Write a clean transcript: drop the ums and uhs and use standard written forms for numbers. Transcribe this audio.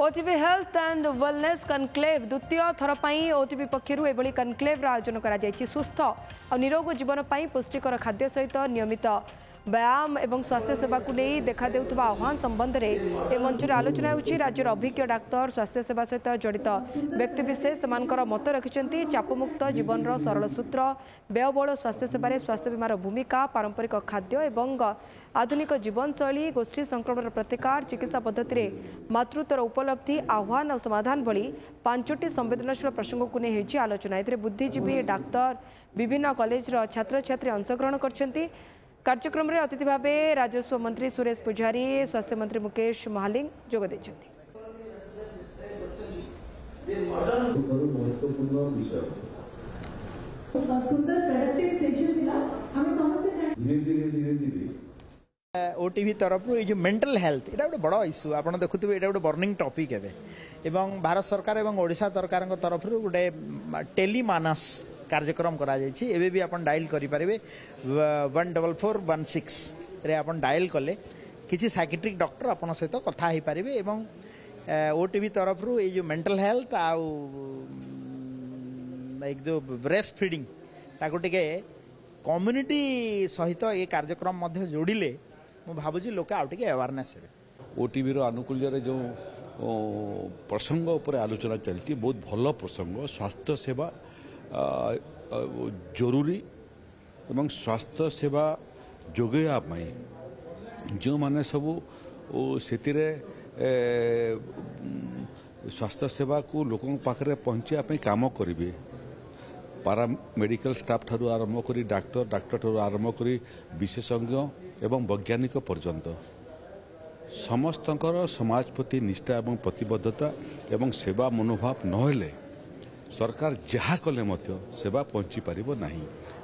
OTV health and wellness conclave द्वितीय थर पर ओटीवी पक्षर एभली कनक्लेव आयोजन कर सुस्थ और निरोग जीवन पर पुष्टिकर खाद्य सहित नियमित व्यायाम एवं स्वास्थ्य सेवा को नहीं देखा देउथबा आह्वान संबंध में मंचर आलोचना होची। राज्यर अभिज्ञ डाक्तर स्वास्थ्य सेवा सहित जड़ित व्यक्तिविशेष मत रखिंट चापमुक्त जीवन सरल सूत्र व्ययबहुल स्वास्थ्य सेवार स्वास्थ्य बीमार भूमिका पारंपरिक खाद्य एवं आधुनिक जीवनशैली गोष्ठी संक्रमण प्रतिकार चिकित्सा पद्धति में मातृत्वर उपलब्धि आह्वान और समाधान भली 5टी संवेदनशील प्रसंग को नहीं आलोचना। ए बुद्धिजीवी डाक्तर विभिन्न कॉलेज छात्र छात्री अंशग्रहण करछंती। कार्यक्रम में अतिथि भाव राजस्व मंत्री सुरेश पुजारी स्वास्थ्य मंत्री मुकेश महालिंग जोग देछंती। ओटीवी तरफ जो मेंटल हेल्थ ये गोटे बड़ इश्यू आप देखुए ये गोटे बर्निंग टॉपिक एवं भारत सरकार एवं ओडिशा सरकार तरफ गोटे टेलीमानस कार्यक्रम करा भी आप डायल करेंगे 14416 रे आप डायल कले किसी साइकेट्रिक डॉक्टर आपन सहित कथा हो पारे एवं ओटीवी तरफ ये जो मेंटल हेल्थ आउ एक जो ब्रेस्ट फीडिंग ताको टिके कम्युनिटी सहित ये कार्यक्रम जोड़िले मु भावुची लोक आउ टिके अवेयरनेस हे। ओटीवी आनुकूल्य जो प्रसंग उपर आलोचना चलती बहुत भल प्रसंग स्वास्थ्य सेवा जरूरी एवं स्वास्थ्य सेवा जोगेवाई जो माने सबू से स्वास्थ्य सेवा को लोकों पाखरे पहुँचापी काम करेंगे पारा मेडिकल स्टाफ ठारू आरंभ करी डाक्टर ठारू आरंभ करी विशेषज्ञ एवं वैज्ञानिक पर्यंत समस्तंकर समाज प्रति निष्ठा एवं प्रतिबद्धता एवं सेवा मनोभाव नहेले सरकार जहा कले सेवा पहुँची पारिबो नहीं।